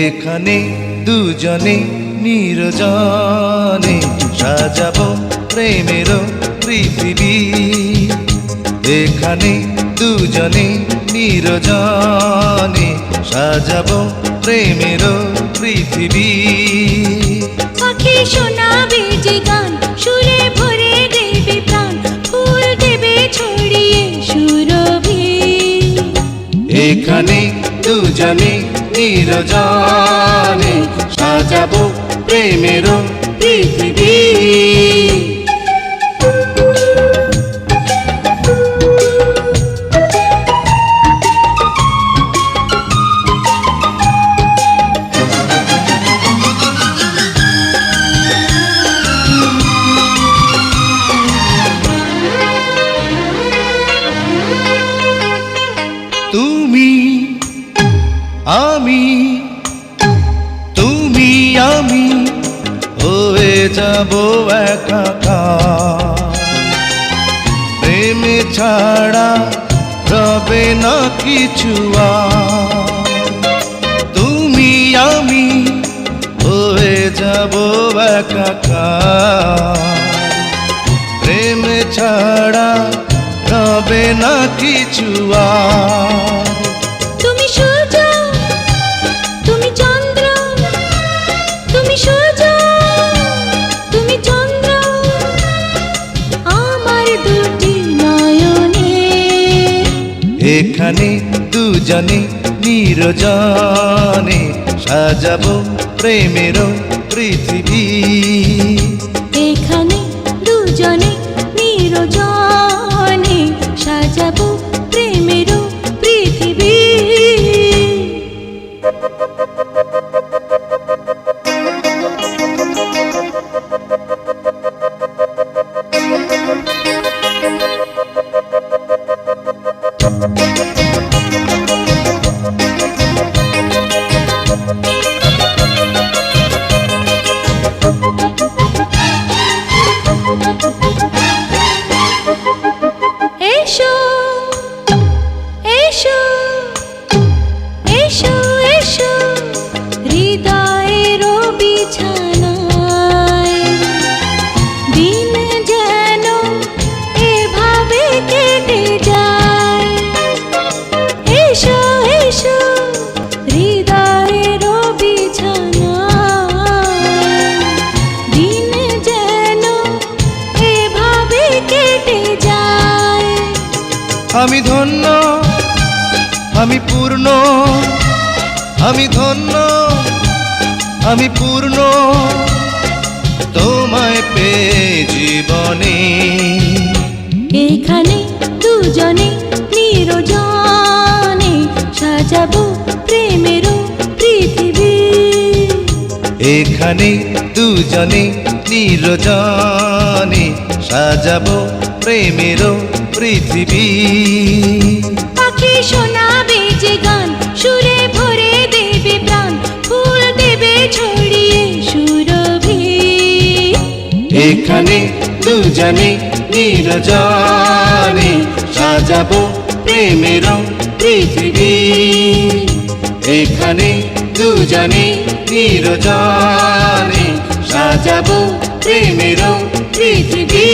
এখানে দুজনে নির্জনে সাজাবো প্রেমের পৃথিবী। এখানে দুজনে নির্জনে সাজাবো প্রেমের পৃথিবী। পাখি শোনাবে যে গান, সুরে ভরে দেবে প্রাণ, ফুল দেবে ছড়িয়ে সুরভি। এখানে দুজনে নির্জনে সাজাবো প্রেমের পৃথিবী। তুমি আমি, তুমি আমি হয়ে যাব একাকার। প্রেমে ছাড়া রবে না কিছু আর। তুমি আমি হয়ে যাব একাকার। প্রেমে ছাড়া রবে না কিছু আর। তুমি সূর্য, তুমি চন্দ্র, তুমি সূর্য, তুমি চন্দ্র, আমার দুটি নয়নে। এখানে দুজনে নির্জনে সাজাবো প্রেমের পৃথিবী। এখানে দুজনে নির্জনে সাজাবো প্রেমের পৃথিবী। এসো এসো এসো এসো হৃদয়ের বিছানায়, দিন যেন এভাবে কেটে যায়। এসো এসো হৃদয়ের বিছানায়, দিন যেন এভাবে কেটে যায়। আমি ধন্য, আমি পূর্ণ, আমি ধন্য, আমি পূর্ণ তোমায় পেয়ে জীবনে। এখানে দুজনে নির্জনে সাজাবো প্রেমের পৃথিবী। এখানে দুজনে নির্জনে সাজাবো প্রেমের পৃথিবী। পাখি শোনাবে যে গান, সুরে ভরে দেবে প্রাণ, ফুল দেবে ছড়িয়ে সুরভি। এখানে দুজনে নির্জনে সাজাবো প্রেমের পৃথিবী। এখানে দুজনে নির্জনে সাজাবো প্রেমের পৃথিবী।